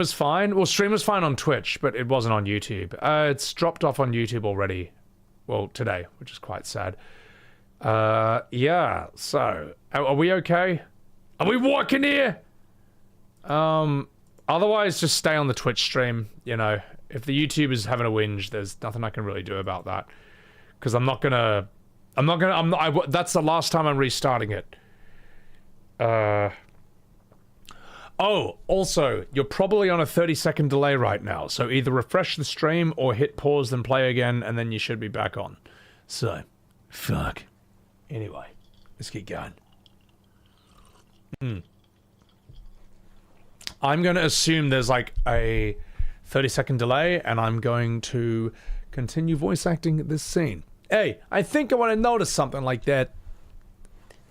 was fine. Well, stream was fine on Twitch, but it wasn't on YouTube. It's dropped off on YouTube already. Well, today, which is quite sad. Yeah, so, are we okay? Are we walking here? Otherwise, just stay on the Twitch stream, you know. If the YouTube is having a whinge, there's nothing I can really do about that. Because that's the last time I'm restarting it. Oh, also, you're probably on a 30-second delay right now, so either refresh the stream or hit pause then play again, and then you should be back on. So, fuck. Anyway, let's get going. I'm going to assume there's like a 30-second delay, and I'm going to continue voice acting this scene. Hey, I think I want to notice something like that.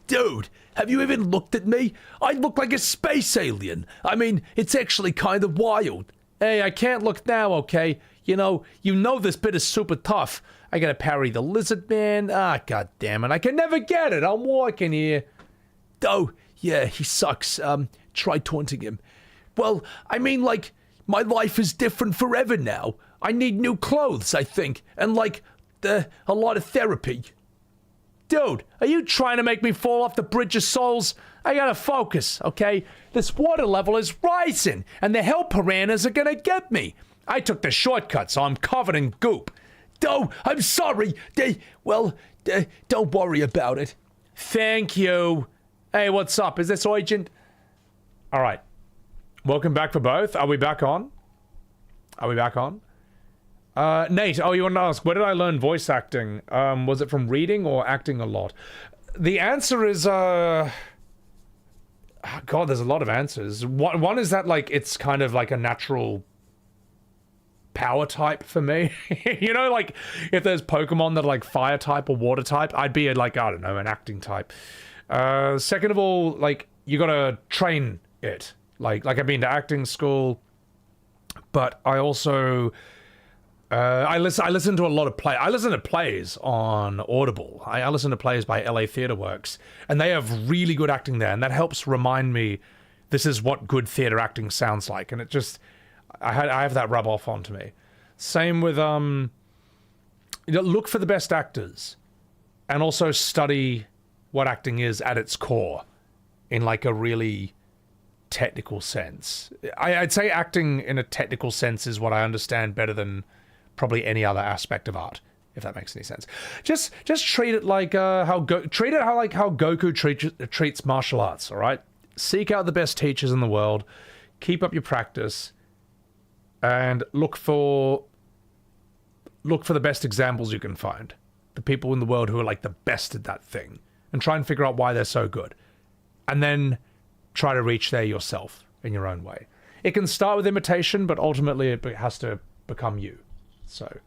Dude, have you even looked at me? I look like a space alien. I mean, it's actually kind of wild. Hey, I can't look now, okay? You know this bit is super tough. I gotta parry the lizard man. Ah, god damn it. I can never get it. I'm walking here. Oh, yeah, he sucks. Try taunting him. Well, I mean, like, my life is different forever now. I need new clothes, I think. And, like, a lot of therapy. Dude, are you trying to make me fall off the bridge of souls? I gotta focus, okay? This water level is rising, and the hell piranhas are gonna get me. I took the shortcut, so I'm covered in goop. Oh, I'm sorry. Don't worry about it. Thank you. Hey, what's up? Is this urgent? All right. Welcome back for both. Are we back on? Are we back on? Nate, oh, you want to ask, where did I learn voice acting? Was it from reading or acting a lot? The answer is, God, there's a lot of answers. One is that, like, it's kind of like a natural power type for me. You know, like, if there's Pokemon that are, like, fire type or water type, I'd be, like, I don't know, an acting type. Second of all, like, you gotta train it. Like I've been to acting school, but I also... I listen to a lot of I listen to plays on Audible. I listen to plays by LA Theatre Works, and they have really good acting there, and that helps remind me this is what good theatre acting sounds like, and it just I have that rub off onto me. Same with look for the best actors, and also study what acting is at its core, in like a really technical sense. I'd say acting in a technical sense is what I understand better than probably any other aspect of art, if that makes any sense. Just treat it like how Goku treats martial arts. All right, seek out the best teachers in the world, keep up your practice, and look for the best examples you can find. The people in the world who are like the best at that thing, and try and figure out why they're so good, and then try to reach there yourself in your own way. It can start with imitation, but ultimately it has to become you. So,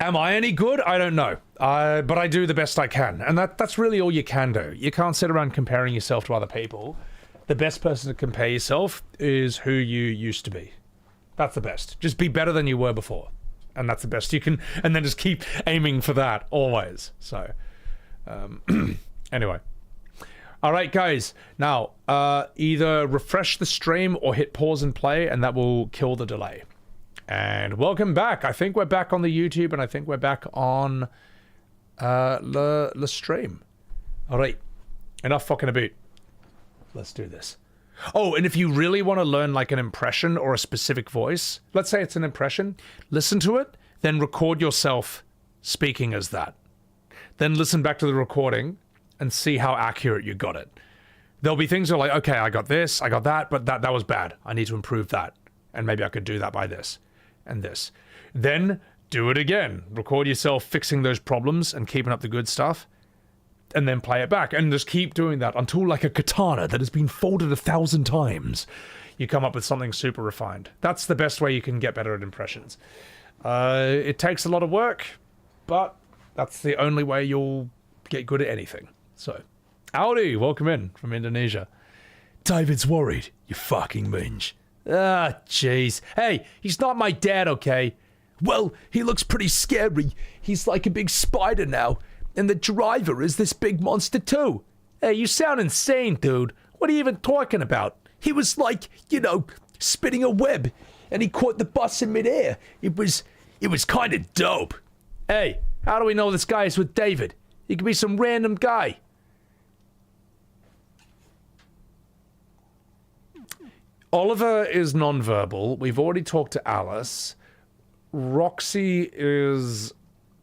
am I any good? I don't know, but I do the best I can, and that's really all you can do. You can't sit around comparing yourself to other people. The best person to compare yourself is who you used to be. That's the best. Just be better than you were before, and that's the best you can, and then just keep aiming for that always. So, anyway. All right, guys. Now, either refresh the stream or hit pause and play, and that will kill the delay. And welcome back. I think we're back on the YouTube, and I think we're back on the stream. All right, enough fucking about. Let's do this. Oh, and if you really want to learn like an impression or a specific voice, let's say it's an impression, listen to it, then record yourself speaking as that. Then listen back to the recording and see how accurate you got it. There'll be things that are like, okay, I got this, I got that, but that was bad. I need to improve that. And maybe I could do that by this and this. Then do it again. Record yourself fixing those problems and keeping up the good stuff. And then play it back. And just keep doing that until, like a katana that has been folded 1,000 times, you come up with something super refined. That's the best way you can get better at impressions. It takes a lot of work, but that's the only way you'll get good at anything. So, howdy, welcome in from Indonesia. David's worried, you fucking minge. Ah, jeez. Hey, he's not my dad, okay? Well, he looks pretty scary. He's like a big spider now. And the driver is this big monster too. Hey, you sound insane, dude. What are you even talking about? He was like, you know, spinning a web, and he caught the bus in midair. It was kind of dope. Hey, how do we know this guy is with David? He could be some random guy. Oliver is nonverbal. We've already talked to Alice. Roxy is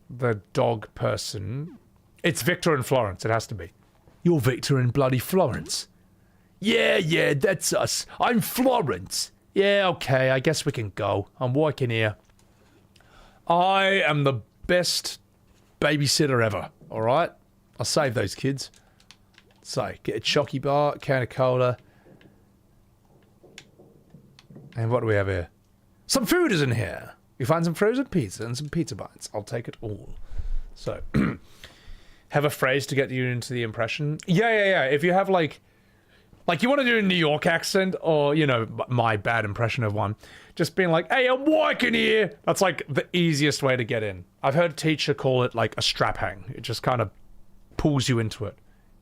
the dog person. It's Victor and Florence. It has to be. You're Victor and bloody Florence. Yeah, that's us. I'm Florence. Yeah, okay. I guess we can go. I'm working here. I am the best babysitter ever. All right? I'll save those kids. So, get a chocky bar, can of cola. And what do we have here? Some food is in here. You find some frozen pizza and some pizza bites. I'll take it all. So, have a phrase to get you into the impression. Yeah. If you have like you want to do a New York accent or, you know, my bad impression of one, just being like, hey, I'm working here. That's like the easiest way to get in. I've heard a teacher call it like a strap hang. It just kind of pulls you into it,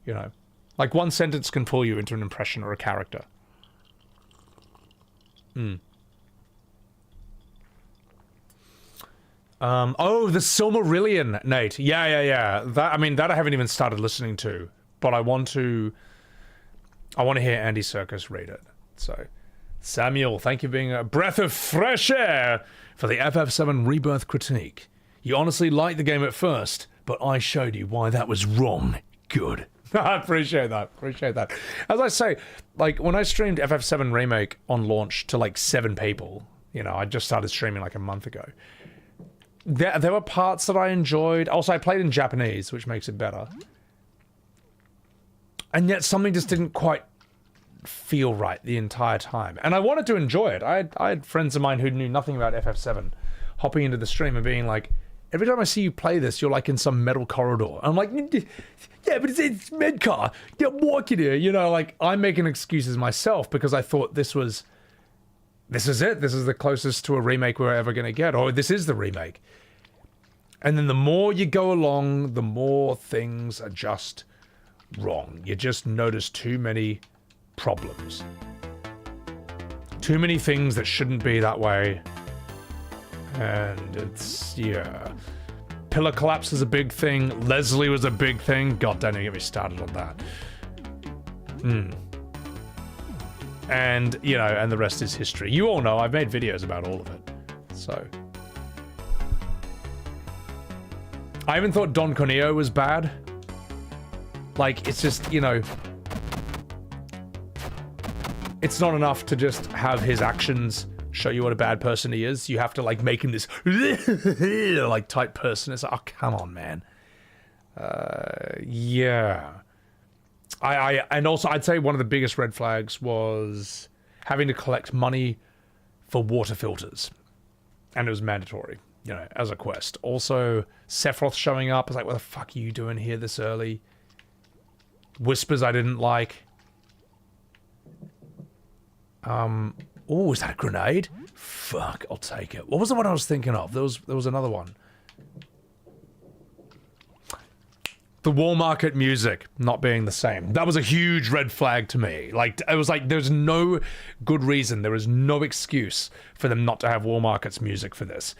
you know. Like one sentence can pull you into an impression or a character. Oh, the Silmarillion, Nate. Yeah. That I haven't even started listening to, but I want to hear Andy Serkis read it. So, Samuel, thank you for being a breath of fresh air for the FF7 Rebirth critique. You honestly liked the game at first, but I showed you why that was wrong. Good. I appreciate that. As I say, like, when I streamed FF7 Remake on launch to, like, 7 people, you know, I just started streaming, like, a month ago. There were parts that I enjoyed. Also, I played in Japanese, which makes it better. And yet something just didn't quite feel right the entire time. And I wanted to enjoy it. I had friends of mine who knew nothing about FF7 hopping into the stream and being like, every time I see you play this, you're like in some metal corridor. I'm like, yeah, but it's Medcar. Get walking here. You know, like, I'm making excuses myself because I thought this is it. This is the closest to a remake we're ever going to get. Or this is the remake. And then the more you go along, the more things are just wrong. You just notice too many problems. Too many things that shouldn't be that way. And it's, yeah. Pillar collapse is a big thing. Leslie was a big thing. God, don't even get me started on that. And, you know, and the rest is history. You all know, I've made videos about all of it. So. I even thought Don Corneo was bad. Like, it's just, you know, it's not enough to just have his actions show you what a bad person he is. You have to, like, make him this like type person. It's like, oh, come on, man. Yeah. And also I'd say one of the biggest red flags was having to collect money for water filters. And it was mandatory, you know, as a quest. Also, Sephiroth showing up. I was like, what the fuck are you doing here this early? Whispers I didn't like. Oh, is that a grenade? Fuck, I'll take it. What was the one I was thinking of? There was another one. The Wall Market music not being the same. That was a huge red flag to me. Like, it was like, there's no good reason. There is no excuse for them not to have Wall Market's music for this.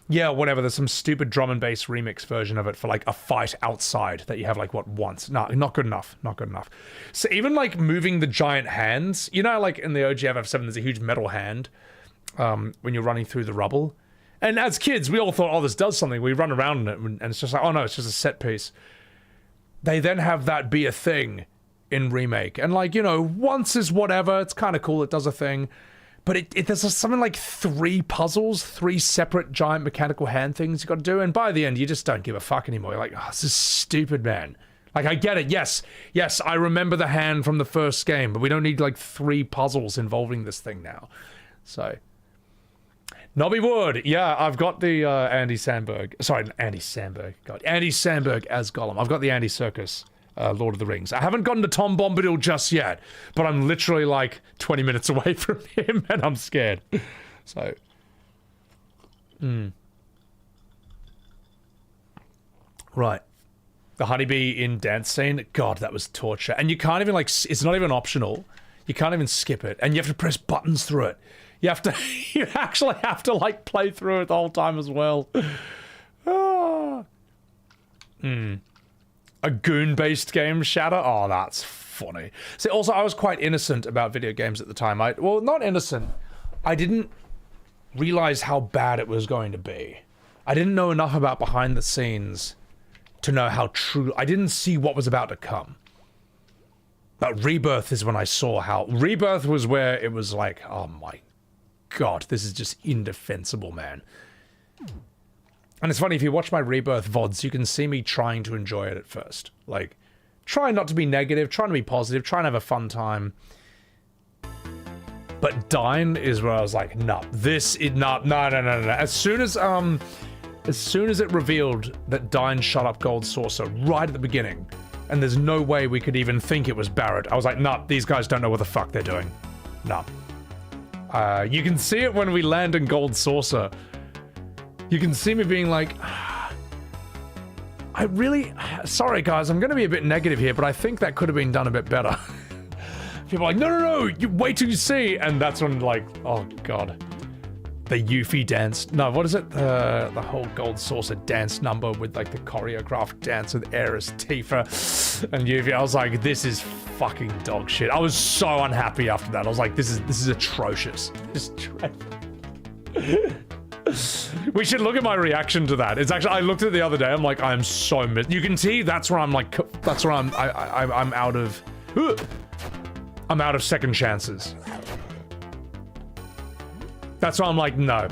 Yeah, whatever, there's some stupid drum and bass remix version of it for, like, a fight outside that you have, like, what, once. No, not good enough. Not good enough. So even, like, moving the giant hands, you know, like, in the OG FF7, there's a huge metal hand when you're running through the rubble. And as kids, we all thought, oh, this does something. We run around in it, and it's just like, oh, no, it's just a set piece. They then have that be a thing in Remake. And, like, you know, once is whatever. It's kind of cool. It does a thing. But there's something like 3 puzzles, 3 separate giant mechanical hand things you got to do. And by the end, you just don't give a fuck anymore. You're like, oh, this is stupid, man. Like, I get it. Yes, I remember the hand from the first game. But we don't need, like, 3 puzzles involving this thing now. So... Nobby Wood, yeah, I've got the Andy Samberg. Sorry, Andy Samberg. God, Andy Samberg as Gollum. I've got the Andy Serkis, Lord of the Rings. I haven't gotten to Tom Bombadil just yet, but I'm literally like 20 minutes away from him, and I'm scared. So, right. The honeybee in dance scene. God, that was torture. And you can't even, like, it's not even optional. You can't even skip it, and you have to press buttons through it. You have to, you actually have to like play through it the whole time as well. Ah. A goon-based game, Shatter? Oh, that's funny. See, also, I was quite innocent about video games at the time. Well, not innocent. I didn't realize how bad it was going to be. I didn't know enough about behind the scenes to know how true... I didn't see what was about to come. But Rebirth is when I saw how... Rebirth was where it was like, oh my god, this is just indefensible, man. And it's funny, if you watch my Rebirth VODs, you can see me trying to enjoy it at first. Like, trying not to be negative, trying to be positive, trying to have a fun time. But Dine is where I was like, no. As soon as it revealed that Dine shot up Gold Saucer right at the beginning, and there's no way we could even think it was Barrett, I was like, nah, these guys don't know what the fuck they're doing. Nah. You can see it when we land in Gold Saucer. You can see me being like, sorry guys, I'm gonna be a bit negative here, but I think that could have been done a bit better. People are like, no, you wait till you see, and that's when like, oh god. The Yuffie dance, no, what is it? The whole Gold Saucer dance number with like the choreographed dance with Aerith, Tifa, and Yuffie. I was like, this is fucking dog shit. I was so unhappy after that. I was like, this is atrocious. We should look at my reaction to that. It's actually, I looked at it the other day. I'm like, I am so you can see that's where I'm like, that's where I'm out of, I'm out of second chances. That's why I'm like, no.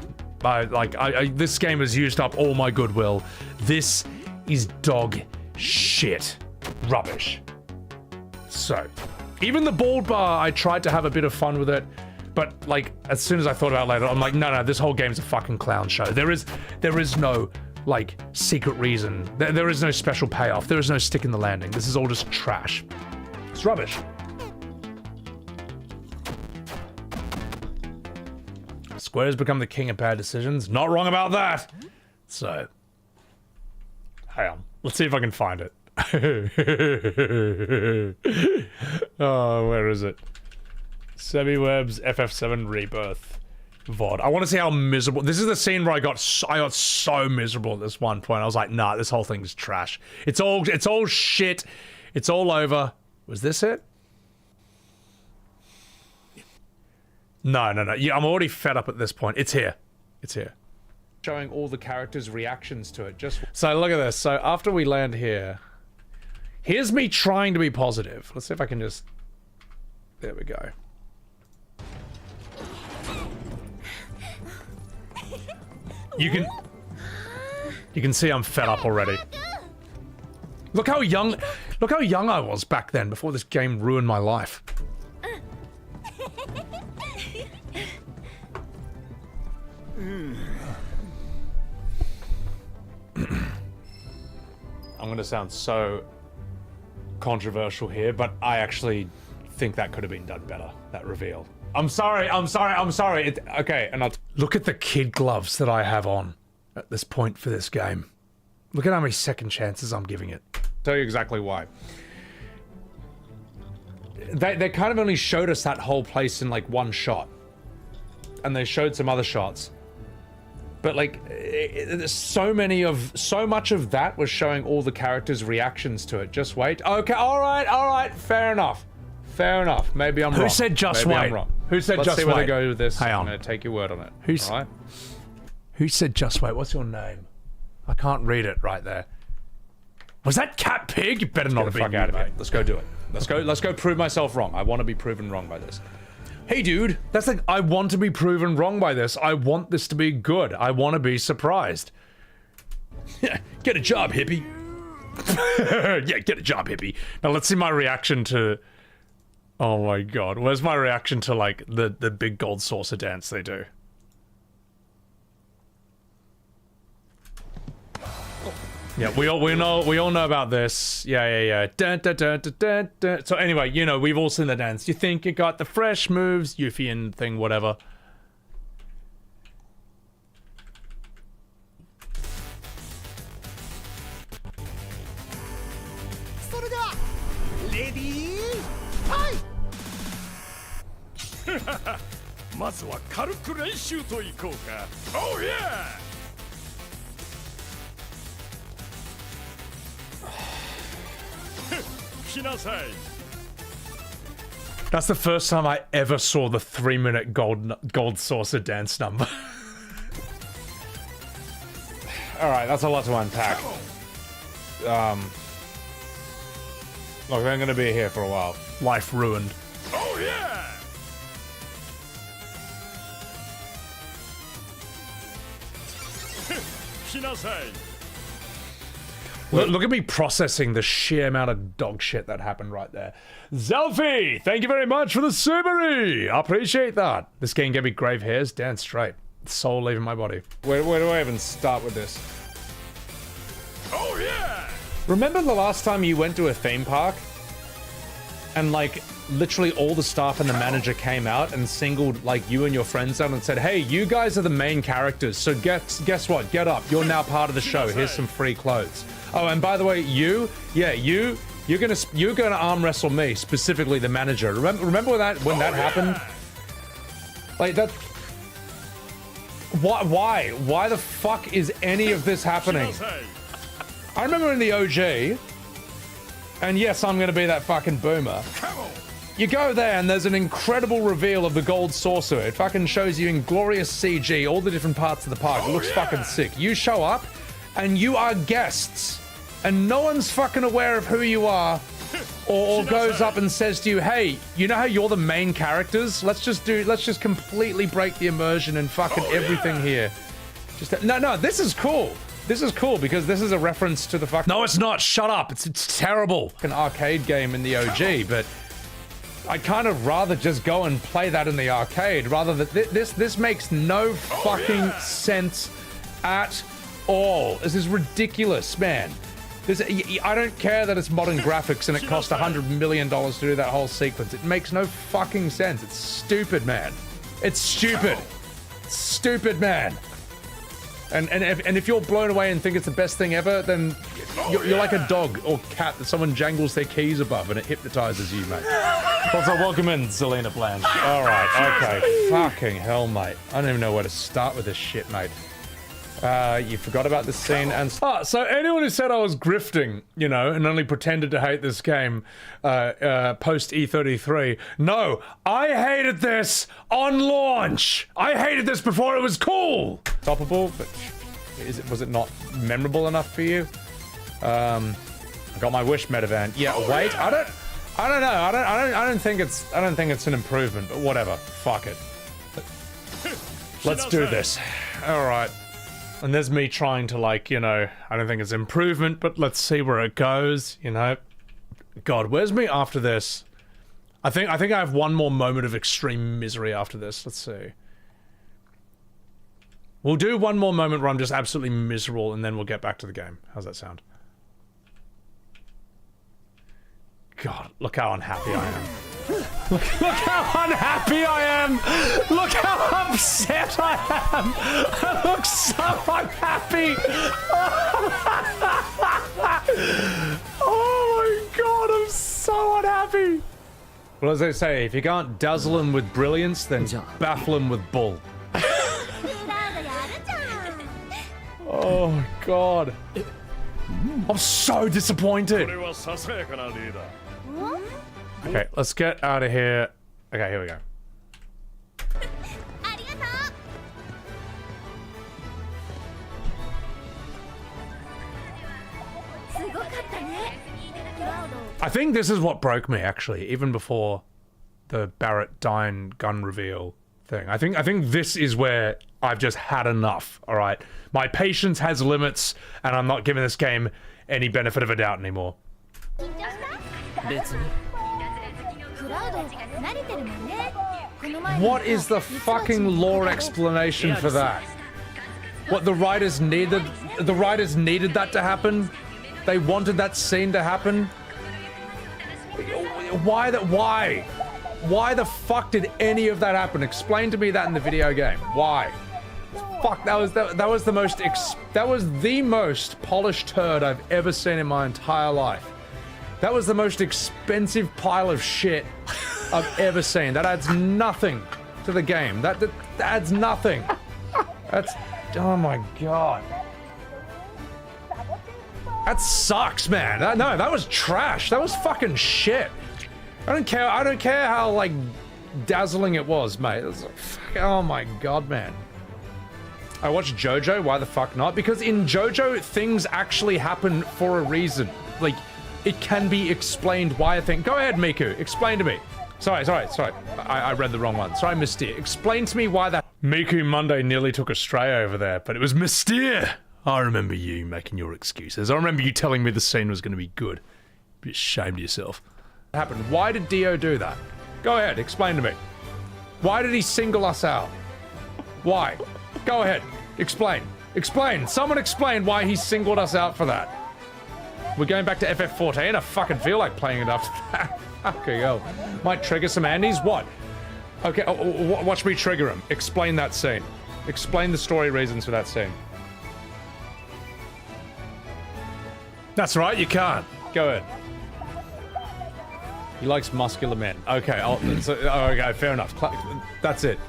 This game has used up all my goodwill. This is dog shit. Rubbish. So, even the bald bar, I tried to have a bit of fun with it. But, like, as soon as I thought about it later, I'm like, no, this whole game's a fucking clown show. There is no, like, secret reason. There is no special payoff. There is no stick in the landing. This is all just trash. It's rubbish. Square's become the king of bad decisions. Not wrong about that. So, hang on. Let's see if I can find it. Oh, where is it? Semi-Web's FF7 Rebirth VOD. I want to see how miserable... This is the scene where I got so miserable at this one point. I was like, nah, this whole thing's trash. It's all shit. It's all over. Was this it? No. Yeah, I'm already fed up at this point. It's here. It's here. Showing all the characters' reactions to it. So look at this. So after we land here, here's me trying to be positive. Let's see if I can just... There we go. You can see I'm fed up already. Look how young I was back then, before this game ruined my life. I'm gonna sound so controversial here, but I actually think that could have been done better, that reveal. I'm sorry. Okay, and look at the kid gloves that I have on at this point for this game. Look at how many second chances I'm giving it. I'll tell you exactly why. They kind of only showed us that whole place in like one shot. And they showed some other shots. But like, so much of that was showing all the characters' reactions to it. Just wait. Okay, alright, fair enough. Fair enough. Maybe I'm wrong. Who said just Maybe wait? I'm wrong. Who said Let's just see where wait? they go with this. Hang on. I'm going to take your word on it. Alright? Who said just wait? What's your name? I can't read it right there. Was that Cat Pig? You better not have been. Fuck out of here. Let's go do it. Let's go prove myself wrong. I want to be proven wrong by this. Hey dude, that's like, I want to be proven wrong by this. I want this to be good. I want to be surprised. Get a job, hippie. Yeah, get a job, hippie. Now let's see my reaction to... Oh my god, where's my reaction to like the big Gold Saucer dance they do? Yeah, we all know about this. Yeah. Dun, dun, dun, dun, dun, dun. So anyway, you know, we've all seen the dance. You think you got the fresh moves, Yuffian thing, whatever. まずは軽く練習といこうか。Oh yeah! That's the first time I ever saw the 3-minute gold saucer dance number. Alright, that's a lot to unpack. Look, they're gonna be here for a while. Life ruined. Oh yeah! Look at me processing the sheer amount of dog shit that happened right there. Zelfie, thank you very much for the Subaru. I appreciate that. This game gave me grave hairs. Damn straight. Soul leaving my body. Where do I even start with this? Oh yeah! Remember the last time you went to a theme park? And like, literally all the staff and the manager came out and singled like you and your friends out and said, hey, you guys are the main characters, so guess what? Get up. You're now part of the show. Here's some free clothes. Oh, and by the way, you're gonna arm wrestle me, specifically the manager. Remember when that happened? Like that. Why the fuck is any of this happening? I remember in the OG, and yes, I'm gonna be that fucking boomer. You go there and there's an incredible reveal of the gold saucer. It fucking shows you in glorious CG all the different parts of the park. It looks fucking sick. You show up and you are guests and no one's fucking aware of who you are or goes up and says to you, hey, you know how you're the main characters? Let's just completely break the immersion and fucking everything here. No, this is cool. This is cool because this is a reference to the fuck. No, it's not. Shut up. It's terrible. An arcade game in the OG, but I'd kind of rather just go and play that in the arcade rather than this makes no fucking sense at all. This is ridiculous, man. I don't care that it's modern graphics and it cost $100 million to do that whole sequence. It makes no fucking sense. It's stupid, man. It's stupid. Stupid, man. And if you're blown away and think it's the best thing ever, then you're like a dog or cat that someone jangles their keys above and it hypnotizes you, mate. Also, welcome in, Zelina Blanche. All right, okay. Fucking hell, mate. I don't even know where to start with this shit, mate. You forgot about this scene and... so anyone who said I was grifting, you know, and only pretended to hate this game post E33, no, I hated this on launch. I hated this before it was cool. Toppable, but was it not memorable enough for you? I got my wish Metavan. Yeah, wait, I don't know. I don't think it's an improvement, but whatever. Fuck it. Let's do this. All right. And there's me trying to, like, you know, I don't think it's improvement, but let's see where it goes, you know. God, where's me after this? I think I have one more moment of extreme misery after this. Let's see. We'll do one more moment where I'm just absolutely miserable, and then we'll get back to the game. How's that sound? God, look how unhappy I am. Look how unhappy I am! Look how upset I am! I look so unhappy! Oh my god, I'm so unhappy! Well, as they say, if you can't dazzle him with brilliance, then baffle him with bull. Oh my god. I'm so disappointed! Okay, let's get out of here. Okay, here we go. I think this is what broke me, actually, even before the Barrett Dine gun reveal thing. I think this is where I've just had enough, all right? My patience has limits, and I'm not giving this game any benefit of a doubt anymore. What is the fucking lore explanation for that? What, the writers needed that to happen? They wanted that scene to happen? Why the fuck did any of that happen? Explain to me that in the video game. Why? Fuck, that was the most polished turd I've ever seen in my entire life. That was the most expensive pile of shit I've ever seen. That adds nothing to the game. That adds nothing. That's... Oh my god. That sucks, man. No, that was trash. That was fucking shit. I don't care how, like, dazzling it was, mate. It was like, oh my god, man. I watched JoJo, why the fuck not? Because in JoJo, things actually happen for a reason. Like, it can be explained why a thing... Go ahead, Miku, explain to me. Sorry. I read the wrong one. Sorry, Mystere. Explain to me why that... Miku Monday nearly took Australia over there, but it was Mystere. I remember you making your excuses. I remember you telling me the scene was going to be good. Be ashamed of yourself. What happened? Why did Dio do that? Go ahead, explain to me. Why did he single us out? Why? Go ahead, explain. Explain. Someone explain why he singled us out for that. We're going back to FF14. I fucking feel like playing it after that. Okay, go. Might trigger some Andes? What? Okay, watch me trigger him. Explain that scene. Explain the story reasons for that scene. That's right, you can't. Go ahead. He likes muscular men. Okay, okay, fair enough. That's it.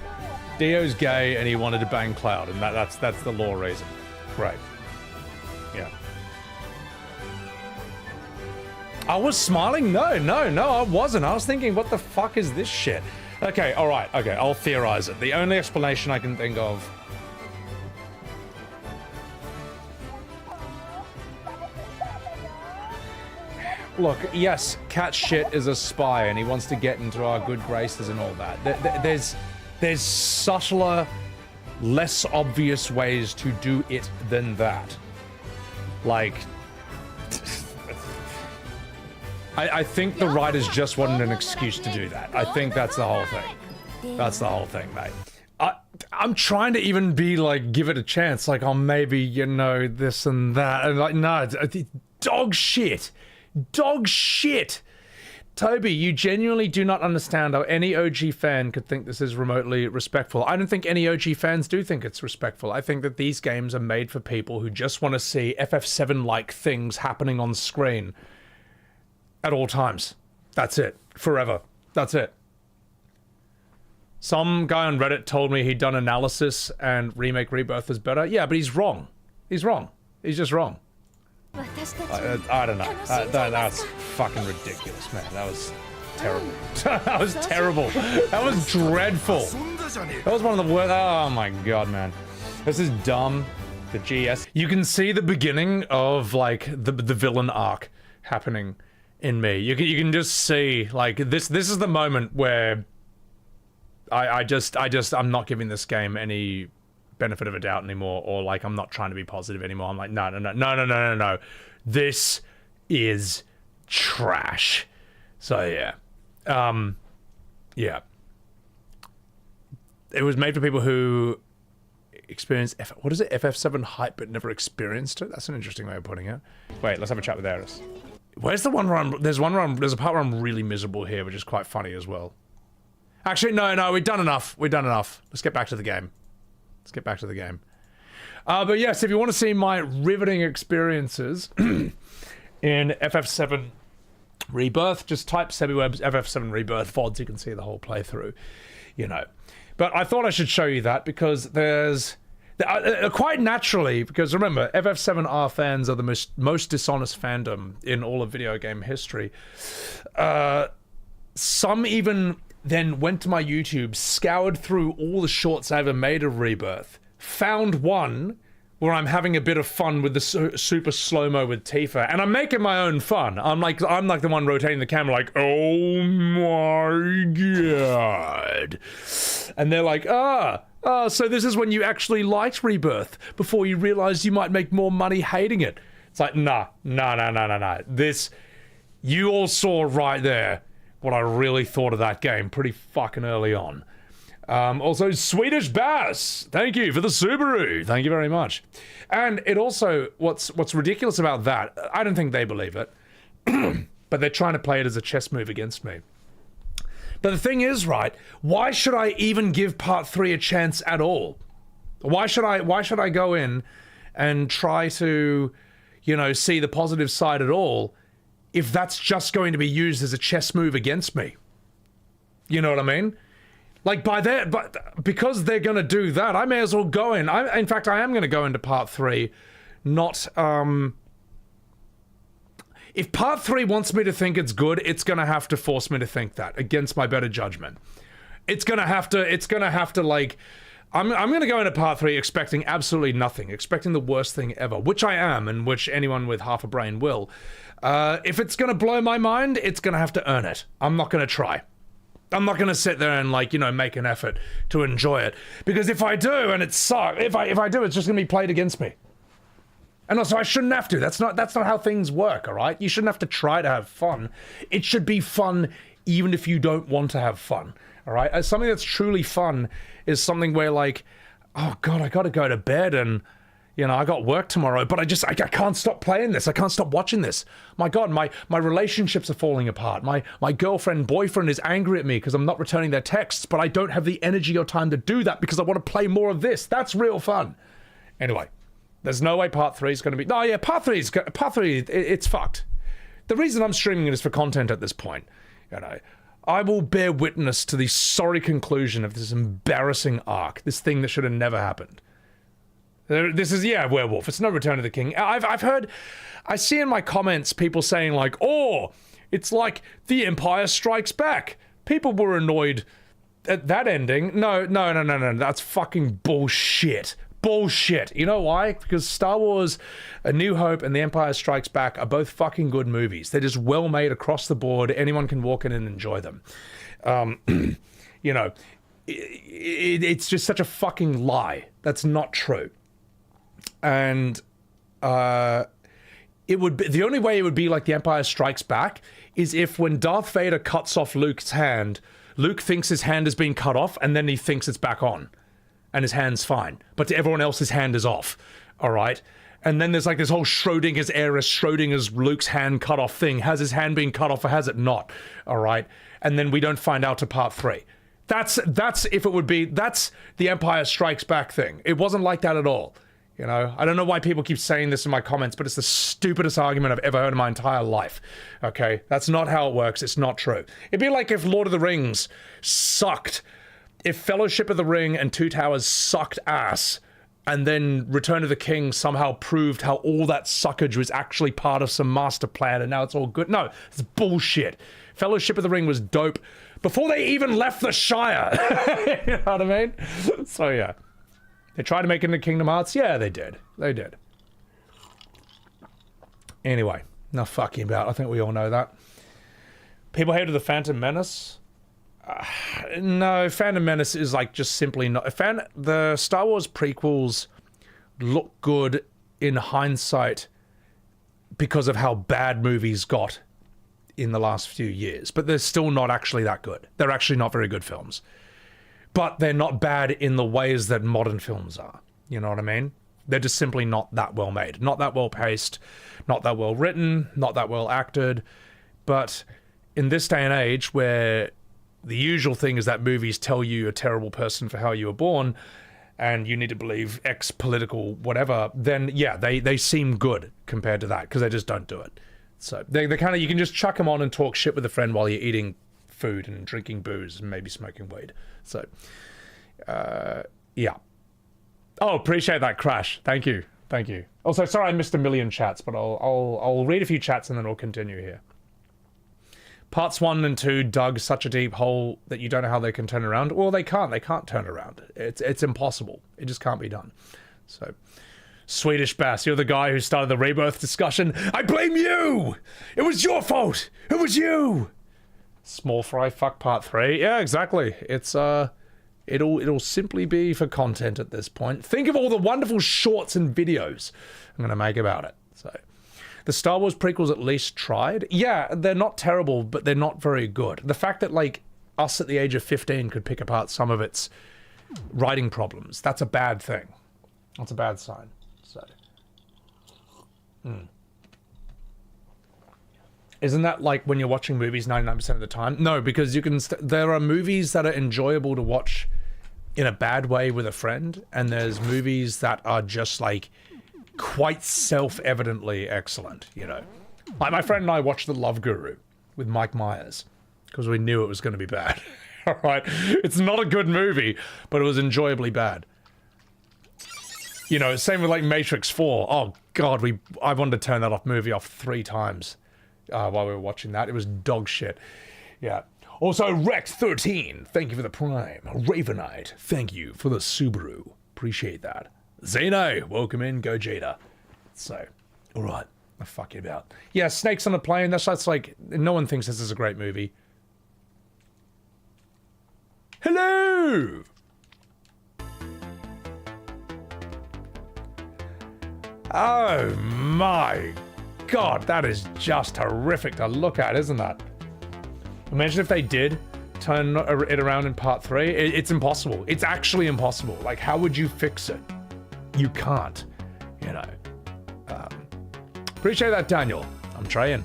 Dio's gay and he wanted to bang Cloud, and that's the law reason. Great. Yeah. I was smiling? No, I wasn't. I was thinking, what the fuck is this shit? Okay, alright, okay, I'll theorize it. The only explanation I can think of... Look, yes, Cat Shit is a spy and he wants to get into our good graces and all that. There's subtler, less obvious ways to do it than that. Like... I think the writers just wanted an excuse to do that. I think that's the whole thing. That's the whole thing, mate. I'm trying to even be like, give it a chance. Like, oh, maybe, you know, this and that. And like, no, dog shit. Dog shit. Toby, you genuinely do not understand how any OG fan could think this is remotely respectful. I don't think any OG fans do think it's respectful. I think that these games are made for people who just want to see FF7-like things happening on screen. At all times. That's it. Forever. That's it. Some guy on Reddit told me he'd done analysis and Remake Rebirth is better. Yeah, but he's wrong. He's wrong. He's just wrong. I don't know. That's fucking ridiculous, man. That was terrible. That was terrible. That was dreadful. That was one of the worst. Oh my god, man. This is dumb. The GS. You can see the beginning of, like, the villain arc happening in me. You can just see, like, this is the moment where I'm not giving this game any benefit of a doubt anymore, or like I'm not trying to be positive anymore. I'm like, no. This is trash. So yeah. Yeah. It was made for people who experience what is it? FF7 hype but never experienced it? That's an interesting way of putting it. Wait, let's have a chat with Eris. Where's the one where there's a part where I'm really miserable here, which is quite funny as well. Actually, no, we've done enough. Let's get back to the game. But yes, if you want to see my riveting experiences in FF7 Rebirth, just type SebiWeb's FF7 Rebirth VODs, you can see the whole playthrough, you know. But I thought I should show you that because there's... quite naturally, because remember, FF7R fans are the most dishonest fandom in all of video game history. Some even then went to my YouTube, scoured through all the shorts I ever made of Rebirth, found one where I'm having a bit of fun with the super slow-mo with Tifa, and I'm making my own fun. I'm like the one rotating the camera like, oh my god. And they're like, so this is when you actually liked Rebirth, before you realized you might make more money hating it. It's like, nah. This, you all saw right there what I really thought of that game pretty fucking early on. Also, Swedish Bass, thank you for the Subaru. Thank you very much. And it also, what's ridiculous about that, I don't think they believe it, but they're trying to play it as a chess move against me. But the thing is, right, why should I even give part 3 a chance at all? Why should I go in and try to, you know, see the positive side at all if that's just going to be used as a chess move against me? You know what I mean? Like but because they're gonna do that, I may as well go in. In fact, I am gonna go into part 3, not if part 3 wants me to think it's good, it's gonna have to force me to think that against my better judgment. It's gonna have to like, I'm gonna go into part 3 expecting absolutely nothing, expecting the worst thing ever, which I am, and which anyone with half a brain will. If it's gonna blow my mind, it's gonna have to earn it. I'm not gonna try. I'm not gonna sit there and, like, you know, make an effort to enjoy it, because if I do and it sucks, if I do, it's just gonna be played against me. And also, I shouldn't have to. That's not how things work. All right, you shouldn't have to try to have fun. It should be fun even if you don't want to have fun. All right, something that's truly fun is something where, like, oh god, I gotta go to bed and, you know, I got work tomorrow, but I can't stop playing this. I can't stop watching this. My god, my relationships are falling apart. My girlfriend, boyfriend is angry at me because I'm not returning their texts, but I don't have the energy or time to do that because I want to play more of this. That's real fun. Anyway, there's no way part 3 is going to be... Oh yeah, part 3, it's fucked. The reason I'm streaming it is for content at this point. You know, I will bear witness to the sorry conclusion of this embarrassing arc, this thing that should have never happened. This is, yeah, Werewolf. It's no Return of the King. I've heard... I see in my comments people saying, like, oh, it's like The Empire Strikes Back. People were annoyed at that ending. No. That's fucking bullshit. Bullshit. You know why? Because Star Wars, A New Hope, and The Empire Strikes Back are both fucking good movies. They're just well made across the board. Anyone can walk in and enjoy them. You know, it's just such a fucking lie. That's not true. And it would be, the only way it would be like The Empire Strikes Back is if when Darth Vader cuts off Luke's hand, Luke thinks his hand has been cut off, and then he thinks it's back on. And his hand's fine. But to everyone else, his hand is off. All right? And then there's like this whole Schrodinger's era, Schrodinger's Luke's hand cut off thing. Has his hand been cut off or has it not? All right? And then we don't find out to part 3. That's if it would be, that's the Empire Strikes Back thing. It wasn't like that at all. You know, I don't know why people keep saying this in my comments, but it's the stupidest argument I've ever heard in my entire life. Okay? That's not how it works. It's not true. It'd be like if Lord of the Rings sucked. If Fellowship of the Ring and Two Towers sucked ass, and then Return of the King somehow proved how all that suckage was actually part of some master plan and now it's all good. No, it's bullshit. Fellowship of the Ring was dope before they even left the Shire. You know what I mean? So yeah. They tried to make it into Kingdom Hearts? Yeah, they did. They did. Anyway, enough fucking about. I think we all know that. People hated the Phantom Menace. No, Phantom Menace is like just simply not... The Star Wars prequels look good in hindsight because of how bad movies got in the last few years. But they're still not actually that good. They're actually not very good films. But they're not bad in the ways that modern films are. You know what I mean? They're just simply not that well made. Not that well paced. Not that well written. Not that well acted. But in this day and age where... the usual thing is that movies tell you you're a terrible person for how you were born and you need to believe X political whatever, then yeah, they seem good compared to that because they just don't do it. So they kind of, you can just chuck them on and talk shit with a friend while you're eating food and drinking booze and maybe smoking weed. So, yeah. Oh, appreciate that, Crash. Thank you. Thank you. Also, sorry I missed a million chats, but I'll read a few chats and then we'll continue here. Parts 1 and 2 dug such a deep hole that you don't know how they can turn around. Well, they can't. They can't turn around. It's impossible. It just can't be done. So, Swedish Bass, you're the guy who started the Rebirth discussion. I blame you! It was your fault! It was you! Small Fry, fuck part 3. Yeah, exactly. It's, it'll simply be for content at this point. Think of all the wonderful shorts and videos I'm gonna make about it. So... the Star Wars prequels at least tried. Yeah, they're not terrible, but they're not very good. The fact that, like, us at the age of 15 could pick apart some of its writing problems, that's a bad thing. That's a bad sign. So, Isn't that like when you're watching movies 99% of the time? No, because you can... there are movies that are enjoyable to watch in a bad way with a friend, and there's movies that are just, like... quite self-evidently excellent, you know. Like my friend and I watched The Love Guru with Mike Myers because we knew it was going to be bad. All right, it's not a good movie, but it was enjoyably bad. You know, same with like Matrix 4. Oh god, I wanted to turn that movie off 3 times while we were watching that. It was dog shit. Yeah. Also, Rex13, thank you for the Prime. Ravenite, thank you for the Subaru. Appreciate that. Zeno, welcome in, go Jada. So, alright, I'll fuck you about. Yeah, Snakes on a Plane, that's like, no one thinks this is a great movie. Hello! Oh my god, that is just horrific to look at, isn't that? Imagine if they did turn it around in part 3. It's impossible. It's actually impossible. Like, how would you fix it? You can't, you know. Appreciate that, Daniel. I'm trying.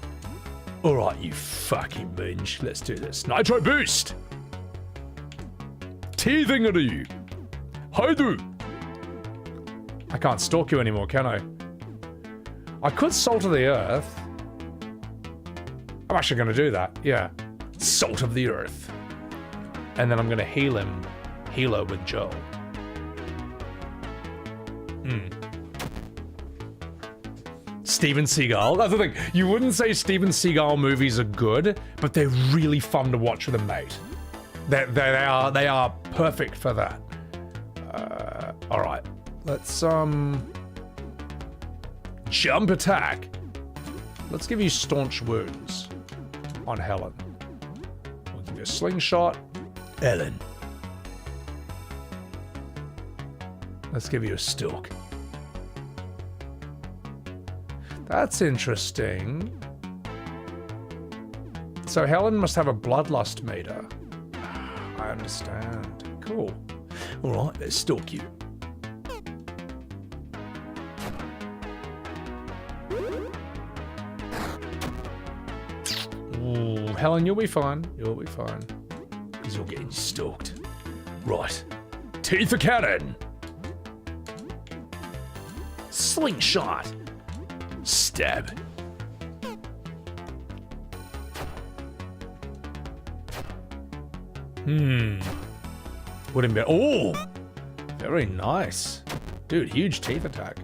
Alright, you fucking binge. Let's do this. Nitro Boost! Teethingary! Haidu! I can't stalk you anymore, can I? I could Salt of the Earth. I'm actually going to do that, yeah. Salt of the Earth. And then I'm going to heal her with Joel. Steven Seagal. That's the thing. You wouldn't say Steven Seagal movies are good, but they're really fun to watch with a mate. They are perfect for that. All right. Let's jump attack. Let's give you staunch wounds on Helen. We'll give you a slingshot. Ellen. Let's give you a stalk. That's interesting. So Helen must have a bloodlust meter. I understand. Cool. Alright, let's stalk you. Ooh, Helen, you'll be fine. You'll be fine. Because you're getting stalked. Right. Teeth of cannon. Slingshot. Stab. Wouldn't be. Oh! Very nice. Dude, huge teeth attack.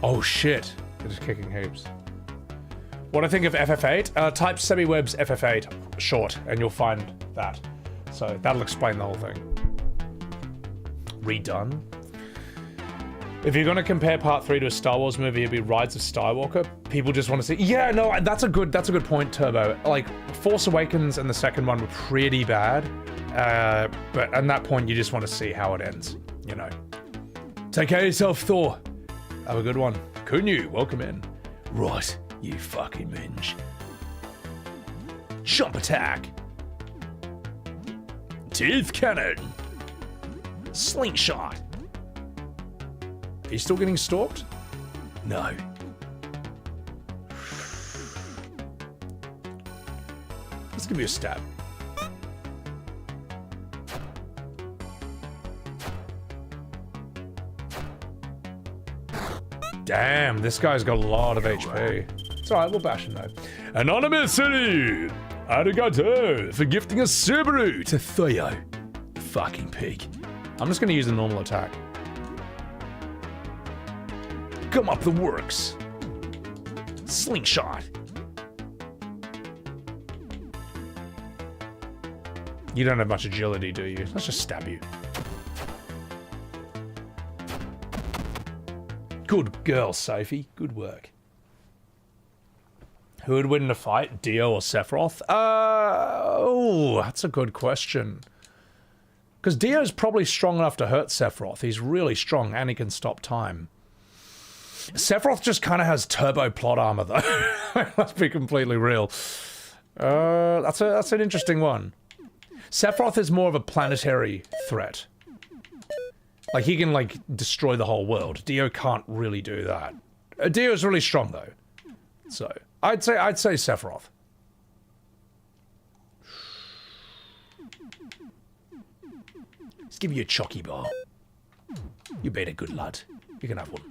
Oh shit. They're just kicking heaps. What I think of FF8? Type Semiweb's FF8 short and you'll find that. So that'll explain the whole thing. Redone. If you're gonna compare Part 3 to a Star Wars movie, it'd be Rise of Skywalker. People just want to see. Yeah, no, that's a good point, Turbo. Like Force Awakens and the second one were pretty bad, but at that point you just want to see how it ends. You know. Take care of yourself, Thor. Have a good one. Kunyu, welcome in. Right, you fucking minge. Jump attack. Teeth cannon. Slingshot. Are you still getting stalked? No. Let's give you a stab. Damn, this guy's got a lot of HP. It's alright, we'll bash him though. Anonymity! Arigato for gifting a Subaru to Theo. Fucking pig. I'm just gonna use the normal attack. Come up the works. Slingshot. You don't have much agility, do you? Let's just stab you. Good girl, Sophie. Good work. Who would win in a fight, Dio or Sephiroth? Oh, that's a good question. Because Dio's probably strong enough to hurt Sephiroth. He's really strong and he can stop time. Sephiroth just kind of has turbo plot armor, though. Let's be completely real. That's an interesting one. Sephiroth is more of a planetary threat. Like, he can, like, destroy the whole world. Dio can't really do that. Dio's really strong, though. So, I'd say Sephiroth. Let's give you a chocky bar. You been a good lad. You can have one.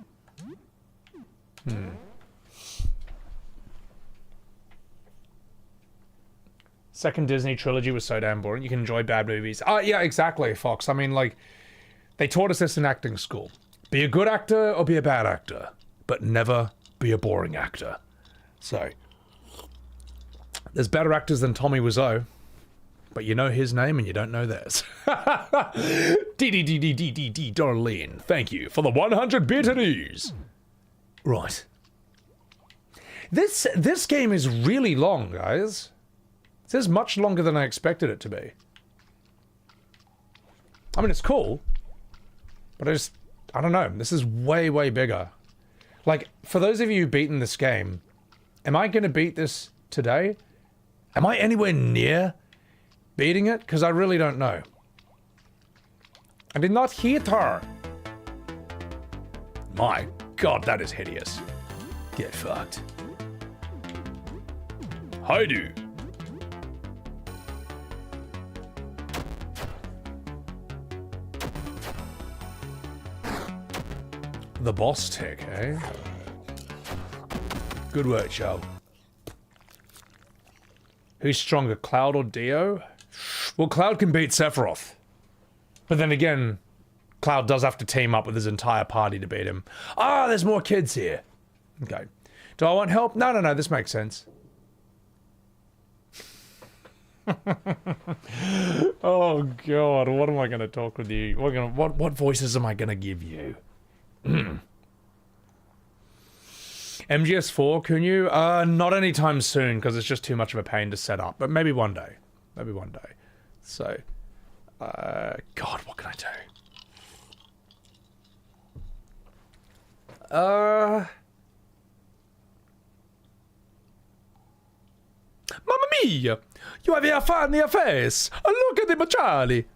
Second Disney trilogy was so damn boring. You can enjoy bad movies. Yeah, exactly, Fox. I mean, like, they taught us this in acting school. Be a good actor or be a bad actor, but never be a boring actor. So, there's better actors than Tommy Wiseau, but you know his name and you don't know theirs. D Darlene, thank you for the 100 bitties. Right. This game is really long, guys. This is much longer than I expected it to be. I mean, it's cool, but I don't know. This is way, way bigger. Like, for those of you who've beaten this game, am I going to beat this today? Am I anywhere near beating it? Because I really don't know. I did not hit her. My God, that is hideous. Get fucked. Haidu. The boss tick, eh? Good work, Joe. Who's stronger, Cloud or Dio? Well, Cloud can beat Sephiroth. But then again, Cloud does have to team up with his entire party to beat him. Ah, there's more kids here. Okay. Do I want help? No, this makes sense. Oh God, what am I gonna talk with you? What voices am I gonna give you? MGS4, can you? Not anytime soon, because it's just too much of a pain to set up. But maybe one day. Maybe one day. So, God, what can I do? Mamma mia! You have a funny face! Look at him, Charlie!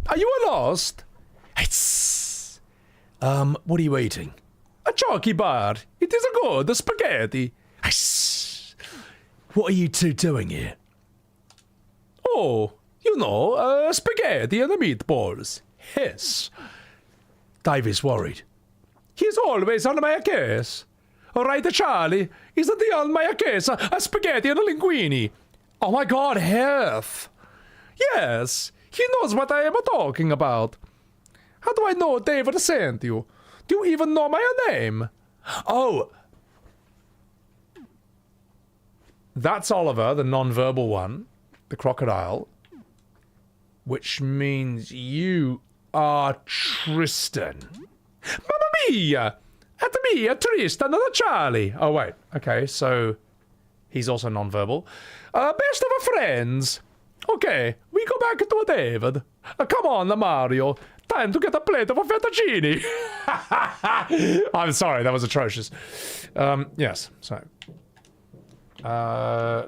Are you lost? It's... what are you eating? A chalky bar. It is a good spaghetti. What are you two doing here? Oh, you know, spaghetti and the meatballs. Yes. Dave is worried. He's always on my case. Right, Charlie? Isn't he on my case? A spaghetti and a linguine. Oh my God, Heath. Yes, he knows what I am talking about. How do I know David sent you? Do you even know my name? Oh. That's Oliver, the non-verbal one. The crocodile. Which means you are Tristan. Mamma mia! At me, Tristan and a Charlie. Oh, wait. Okay, so he's also non-verbal. Best of friends. Okay, we go back to David. Come on, Mario. Time to get a plate of fettuccine. I'm sorry, that was atrocious. Yes, so.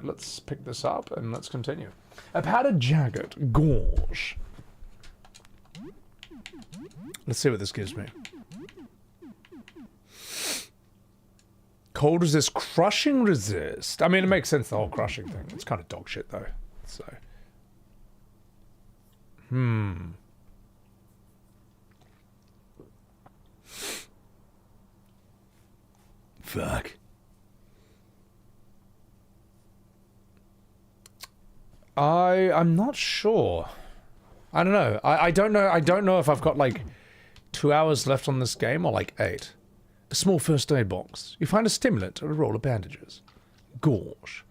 Let's pick this up and let's continue. A padded jacket. Gorge. Let's see what this gives me. Cold resist, crushing resist. I mean, it makes sense, the whole crushing thing. It's kind of dog shit, though. So. Fuck. I'm not sure. I don't know. I don't know. I don't know if I've got like 2 hours left on this game or like 8. A small first aid box. You find a stimulant and a roll of bandages. Gorge.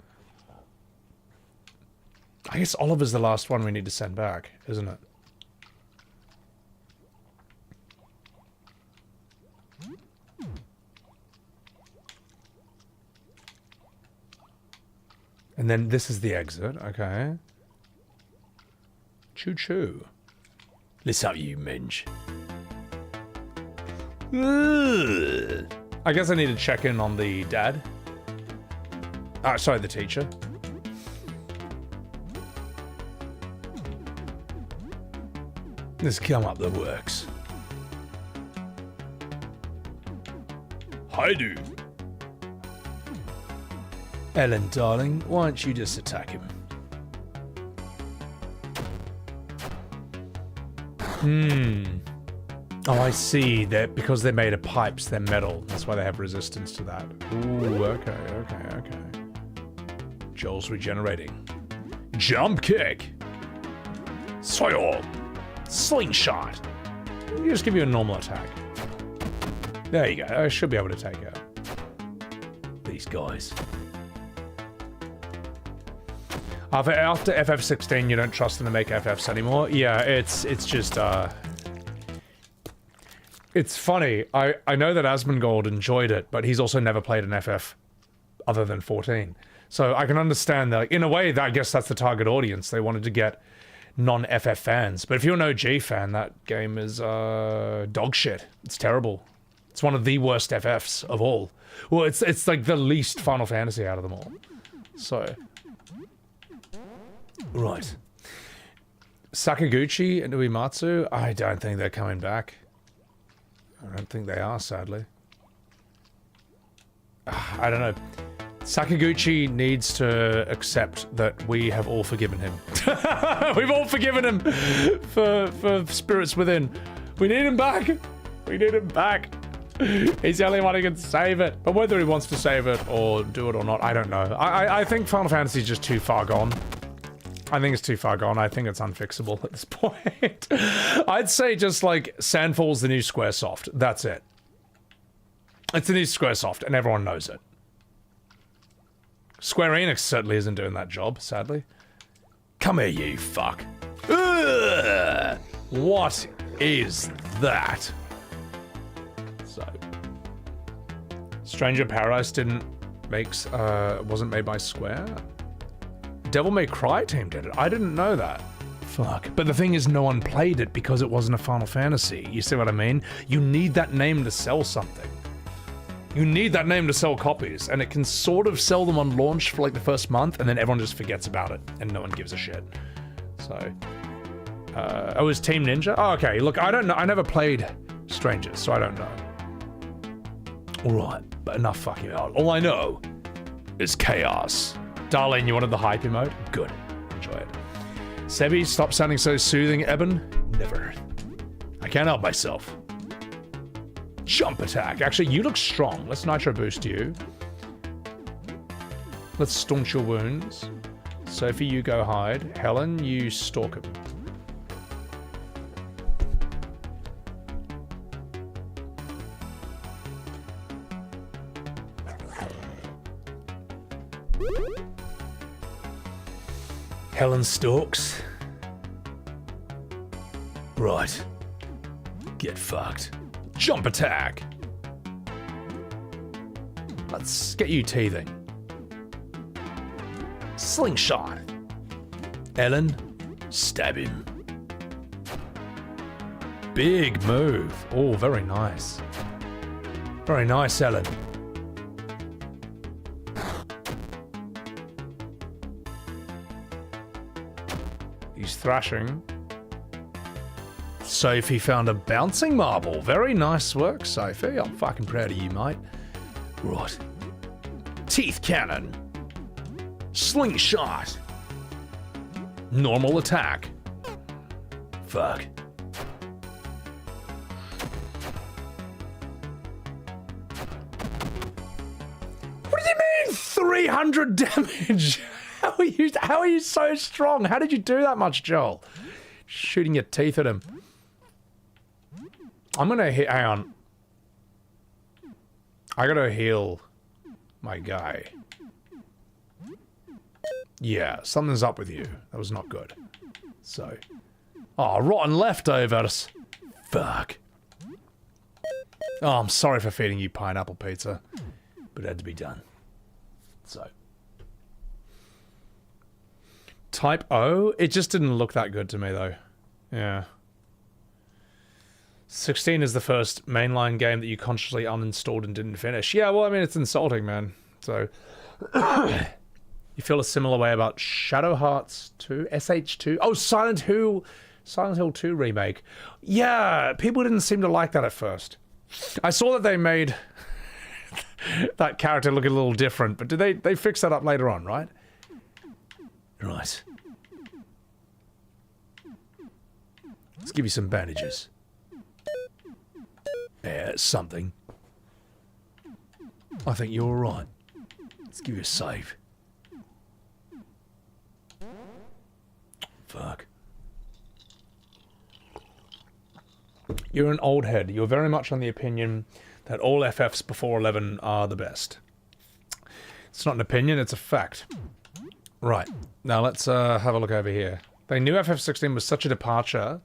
I guess Oliver's the last one we need to send back, isn't it? And then this is the exit, okay. Choo-choo. Let's have you, Minge. I guess I need to check in on the dad. Sorry, the teacher. Let's come up the works. Haidu. Ellen, darling, why don't you just attack him? Oh, I see. That because they're made of pipes, they're metal. That's why they have resistance to that. Ooh, okay. Joel's regenerating. Jump kick. Soil. Slingshot. You just give you a normal attack. There you go. I should be able to take out these guys. After FF16, you don't trust them to make FFs anymore. Yeah, it's just it's funny. I know that Asmongold enjoyed it, but he's also never played an FF other than 14. So I can understand that. In a way, I guess that's the target audience. They wanted to get non-FF fans. But if you're an OG fan, that game is dog shit. It's terrible. It's one of the worst FFs of all. Well, it's like the least Final Fantasy out of them all. So, right. Sakaguchi and Uematsu, I don't think they're coming back. I don't think they are, sadly. I don't know. Sakaguchi needs to accept that we have all forgiven him. We've all forgiven him for Spirits Within. We need him back. We need him back. He's the only one who can save it. But whether he wants to save it or do it or not, I don't know. I think Final Fantasy is just too far gone. I think it's too far gone. I think it's unfixable at this point. I'd say just like Sandfall's the new Squaresoft. That's it. It's the new Squaresoft, and everyone knows it. Square Enix certainly isn't doing that job, sadly. Come here, you fuck. Ugh! What is that? So, Stranger Paradise wasn't made by Square? Devil May Cry team did it. I didn't know that. Fuck. But the thing is, no one played it because it wasn't a Final Fantasy. You see what I mean? You need that name to sell something. You need that name to sell copies, and it can sort of sell them on launch for like the first month, and then everyone just forgets about it, and no one gives a shit. So, it was Team Ninja? Oh, okay, look, I don't know. I never played Strangers, so I don't know. Alright, but enough fucking out. All I know is chaos. Darlene, you wanted the hype emote? Good. Enjoy it. Sebi, stop sounding so soothing, Eben. Never. I can't help myself. Jump attack. Actually, you look strong. Let's nitro boost you. Let's staunch your wounds. Sophie, you go hide. Helen, you stalk him. Helen stalks. Right. Get fucked. Jump attack. Let's get you teething. Slingshot. Ellen, stab him. Big move. Oh, very nice. Very nice, Ellen. He's thrashing. Sophie found a bouncing marble. Very nice work, Sophie. I'm fucking proud of you, mate. Right. Teeth cannon. Slingshot. Normal attack. Fuck. What do you mean 300 damage? How are you so strong? How did you do that much, Joel? Shooting your teeth at him. I'm gonna hit. Hang on. I gotta heal my guy. Yeah, something's up with you. That was not good. So. Oh, rotten leftovers. Fuck. Oh, I'm sorry for feeding you pineapple pizza. But it had to be done. So. Type O? It just didn't look that good to me, though. Yeah. 16 is the first mainline game that you consciously uninstalled and didn't finish. Yeah, well, I mean, it's insulting, man. So, you feel a similar way about Shadow Hearts 2? SH2? Oh, Silent Hill 2 remake. Yeah, people didn't seem to like that at first. I saw that they made that character look a little different, but did they fix that up later on, right? Right. Let's give you some bandages. Yeah, it's something. I think you're alright. Let's give you a save. You're an old head. You're very much on the opinion that all FFs before 11 are the best. It's not an opinion, it's a fact. Right. Now let's have a look over here. They knew FF16 was such a departure.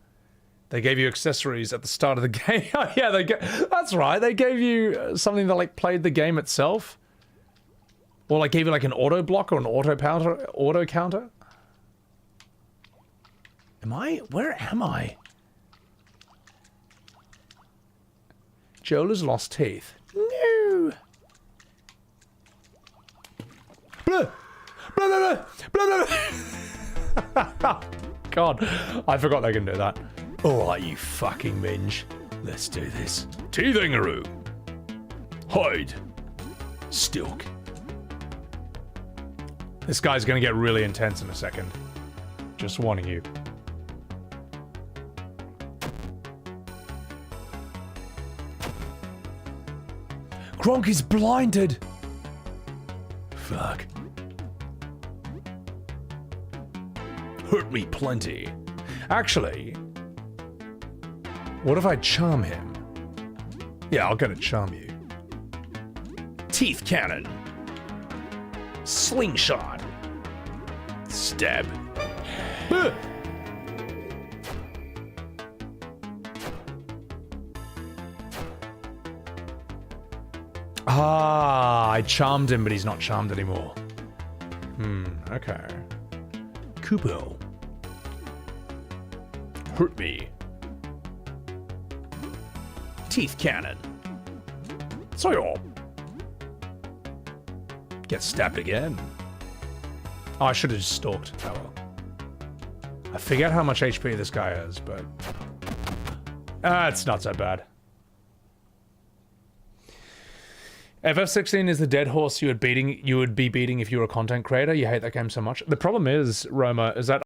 They gave you accessories at the start of the game. Oh, yeah, that's right. They gave you something that, like, played the game itself. Or, like, gave you, like, an auto block or an auto counter. Where am I? Joel has lost teeth. No. Blah. Blah, blah, blah, blah, blah. God, I forgot they can do that. Alright, you fucking minge. Let's do this. Teethingaroo. Hide. Stilk. This guy's gonna get really intense in a second. Just warning you. Gronk is blinded! Fuck. Hurt me plenty. Actually, what if I charm him? Yeah, I'll get a charm you. Teeth cannon. Slingshot. Stab. Ah, I charmed him, but he's not charmed anymore. Okay. Kupo. Hurt me. Teeth cannon. Soyo. Get stabbed again. Oh, I should have just stalked. Oh well. I forget how much HP this guy has, but... it's not so bad. FF16 is the dead horse you would be beating if you were a content creator. You hate that game so much. The problem is, Roma, is that